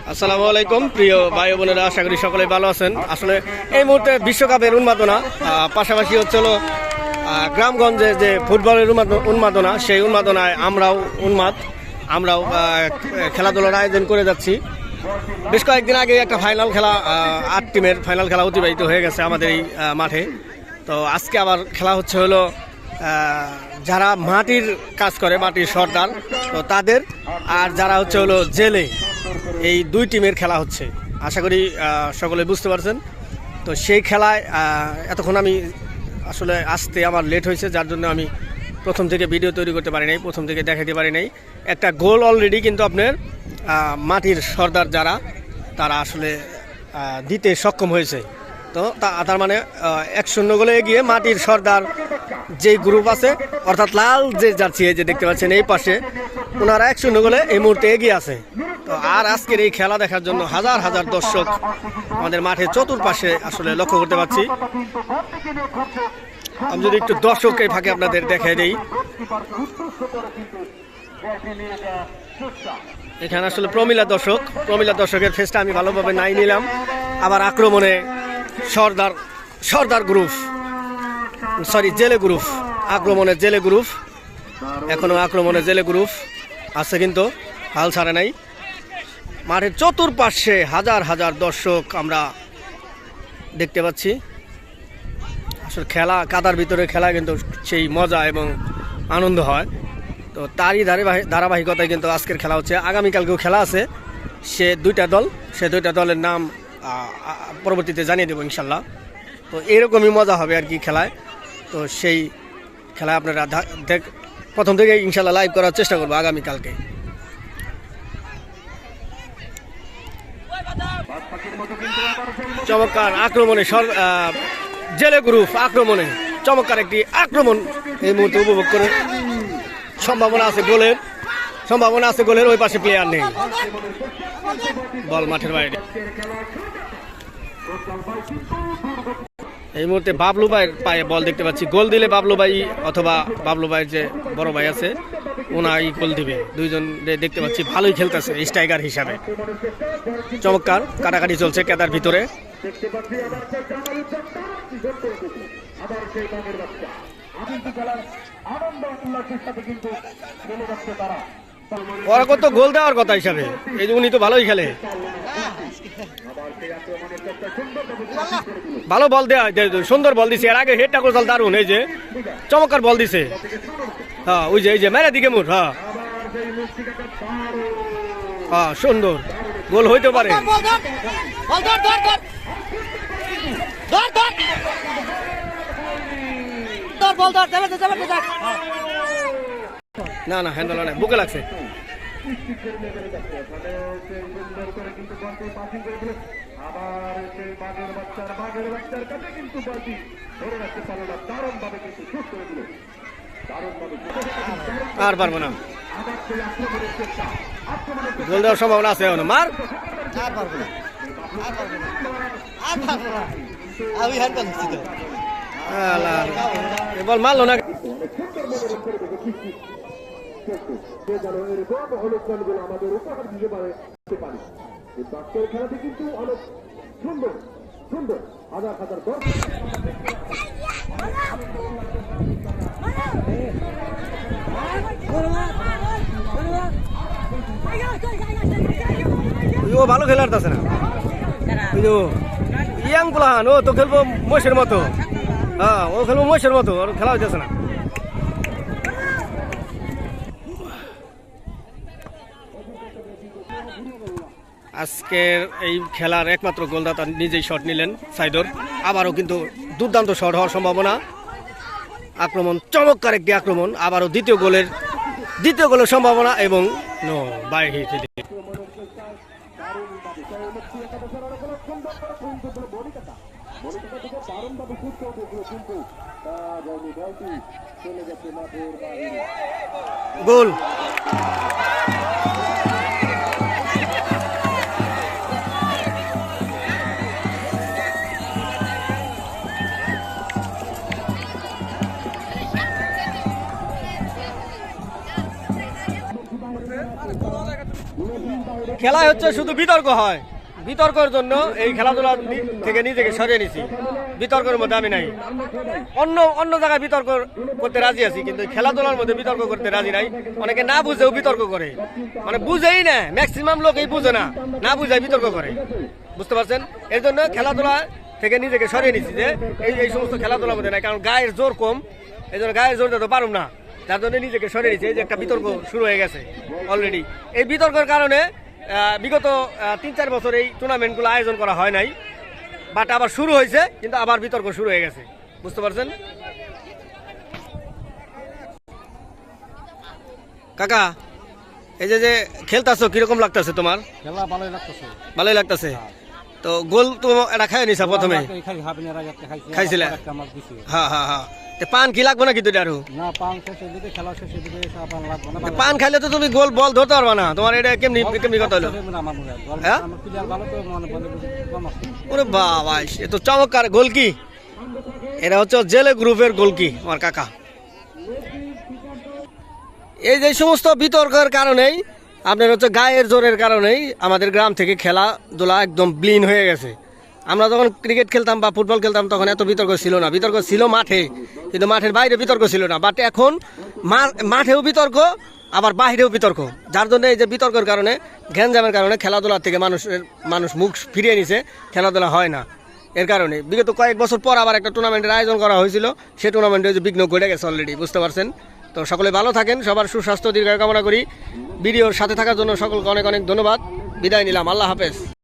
আসসালামু আলাইকুম প্রিয় ভাই বোনেরা, আশা করি সকলে ভালো আছেন। আসলে এই মুহূর্তে বিশ্বকাপের উন্মাদনা, পাশাপাশি হচ্ছে হলো গ্রামগঞ্জে যে ফুটবলের উন্মাদনা, সেই উন্মাদনায় আমরাও খেলাধুলার আয়োজন করে যাচ্ছি। বেশ কয়েকদিন আগে একটা ফাইনাল খেলা, 8 টিমের ফাইনাল খেলা অতিবাহিত হয়ে গেছে আমাদের এই মাঠে। তো আজকে আবার খেলা হচ্ছে হলো যারা মাটির কাজ করে, মাটির সর্দার, তো তাদের, আর যারা হচ্ছে হলো জেলে, এই 2 টিমের খেলা হচ্ছে। আশা করি সকলে বুঝতে পারছেন। তো সেই খেলায় এতক্ষণ আমি আসলে আসতে আমার লেট হয়েছে, যার জন্য আমি প্রথম থেকে ভিডিও তৈরি করতে পারি নাই, প্রথম থেকে দেখাতে পারি নাই। একটা গোল অলরেডি কিন্তু আপনার মাটির সর্দার যারা, তারা আসলে দিতে সক্ষম হয়েছে। তো তার মানে 1-0 গোলে এগিয়ে মাটির সর্দার যে গ্রুপ আছে, অর্থাৎ লাল যে জার্সি যে দেখতে পাচ্ছেন এই পাশে, ওনারা 1-0 গোলে এই মুহূর্তে এগিয়ে আছে। তো আর আজকের এই খেলা দেখার জন্য হাজার হাজার দর্শক আমাদের মাঠে চতুর্পাশে আসলে লক্ষ্য করতে পারছি। আমি যদি একটু দর্শক এই ফাঁকে আপনাদের দেখাই দেই, এখানে আসলে প্রমিলা দর্শকের ফেসটা আমি ভালোভাবে নাই নিলাম। আবার আক্রমণে সর্দার গ্রুপ, জেলে গ্রুপ, এখনো আক্রমণে জেলে গ্রুপ আছে, কিন্তু হাল ছাড়ে নাই। মাঠের চতুর্পাশে হাজার হাজার দর্শক আমরা দেখতে পাচ্ছি। আসলে খেলা, কাদার ভিতরে খেলা কিন্তু সেই মজা এবং আনন্দ হয়। তো তারই ধারাবাহিকতায় কিন্তু আজকের খেলা হচ্ছে। আগামীকালকেও খেলা আছে, সে 2টা দলের নাম পরবর্তীতে জানিয়ে দেবো ইনশাল্লাহ। তো এরকমই মজা হবে আর কি খেলায়। তো সেই খেলায় আপনারা প্রথম থেকে ইনশাল্লাহ লাইভ করার চেষ্টা করবো আগামীকালকে। চমৎকার আক্রমণে জেলে গ্রুপ চমৎকার একটি আক্রমণ এই মুহূর্তে উপভোগ করে। সম্ভাবনা আছে গোলের, ওই পাশে প্লেয়ার নেই, বল মাঠের বাইরে। এই মুহূর্তে বাবলু ভাইয়ের পায়ে বল দেখতে পাচ্ছি। গোল দিলে বাবলু ভাই অথবা বাবলু ভাইয়ের যে বড় ভাই আছে, ওনাই গোল দিবে। দুইজন দেখতে পাচ্ছি ভালোই খেলতেছে স্ট্রাইকার হিসাবে। চমৎকার কাটাকাটি চলছে কেদার ভিতরে। ওরা কত গোল দেওয়ার কথা হিসাবে, এই যে উনি তো ভালোই খেলে, ভালো বল দেওয়া, সুন্দর বল দিছে। এর আগে হেডটা কোথাও দারুন, এই যে চমৎকার বল দিছে। হ্যাঁ, ওই যে মেরে দিকে মুঠ, হ্যাঁ সুন্দর গোল হইতে পারে। না হ্যান্ডেল না, বুকে লাগছে। আর পারবো না, গোল দেওয়ার সম্ভাবনা আছে এখনো। মার, বল মারলো না। খেলাটি কিন্তু অনেক সুন্দর হাজার হাজার ও ভালো খেলার আছে না, ইয়াং প্লান, ও তো খেলবো মহিষের মতো। হ্যাঁ, ও খেলবো মহিষের মতো, ওর খেলা হইতেছে না। আজকের এই খেলার একমাত্র গোলদাতা নিজেই শট নিলেন সাইদর। আবারও কিন্তু দুর্দান্ত শট হওয়ার সম্ভাবনা। আক্রমণ, চমৎকার একটি আক্রমণ, আবারও দ্বিতীয় গোলের সম্ভাবনা, এবং নো বাইরে হিট। গোল। খেলায় হচ্ছে শুধু বিতর্ক হয়, বিতর্কের জন্য এই খেলাধুলা থেকে নিজেকে সরিয়ে নিছি। বিতর্কের মধ্যে আমি নাই, অন্য অন্য জায়গায় বিতর্ক করতে রাজি আছি, কিন্তু খেলাধুলার মধ্যে বিতর্ক করতে রাজি নাই। অনেকে না বুঝেও বিতর্ক করে, মানে বুঝেই না, ম্যাক্সিমাম লোক এই বুঝে না, না বুঝাই বিতর্ক করে, বুঝতে পারছেন? এর জন্য খেলাধুলা থেকে নিজেকে সরিয়ে নিচ্ছি যে এই সমস্ত খেলাধুলার মধ্যে নাই, কারণ গায়ের জোর কম, এই জন্য গায়ের জোর দিতে পারুম না, যার জন্য নিজেকে সরিয়ে নিচ্ছি। এই যে একটা বিতর্ক শুরু হয়ে গেছে অলরেডি। এই বিতর্কের কারণে বিগত 3-4 বছর এই টুর্নামেন্টগুলো আয়োজন করা হয় নাই, বাট আবার শুরু হয়েছে, কিন্তু আবার বিতর্ক শুরু হয়ে গেছে, বুঝতে পারছেন? কাকা, এই যে খেলতেছো কিরকম লাগতেছে তোমার? খেলা ভালোই লাগতেছে। ভালোই লাগতেছে। তো গোল তো এটা খাই নিছা প্রথমে? খাইছিলে? হ্যাঁ হ্যাঁ হ্যাঁ। পান কি লাগবে নাকি দুইটা আরো? না, পান শেষের দিকে, খেলা শেষের দিকে পান লাগবে না। পান খাইলে তো তুমি গোল বল ধরতে পারবা না, তোমার এটা কেমনি কথা হলো? হ্যাঁ, ওরে বাবা, এ তো চমৎকার গোল। কি এটা হচ্ছে জেলে গ্রুপের গোল কি আমার কাকা। এই যে সমস্ত বিতর্কের কারণেই, আপনার হচ্ছে গায়ের জোরের কারণেই আমাদের গ্রাম থেকে খেলাধুলা একদম ব্লিন হয়ে গেছে। আমরা যখন ক্রিকেট খেলতাম বা ফুটবল খেলতাম তখন এত বিতর্ক ছিল না, বিতর্ক ছিল মাঠে, কিন্তু মাঠের বাইরে বিতর্ক ছিল না। বাট এখন মাঠেও বিতর্ক, আবার বাইরেও বিতর্ক, যার জন্য এই যে বিতর্কের কারণে, ঘ্যানজামের কারণে খেলাধুলার থেকে মানুষ মুখ ফিরিয়ে নিছে, খেলাধুলা হয় না। এর কারণে বিগত কয়েক বছর পর আবার একটা টুর্নামেন্টের আয়োজন করা হয়েছিল, সেই টুর্নামেন্টে যে বিঘ্ন ঘটে গেছে অলরেডি, বুঝতে পারছেন? তো সকলে ভালো থাকেন, সবার সুস্বাস্থ্য দীর্ঘায়ু কামনা করি। ভিডিওর সাথে থাকার জন্য সকলকে অনেক অনেক ধন্যবাদ। বিদায় নিলাম, আল্লাহ হাফেজ।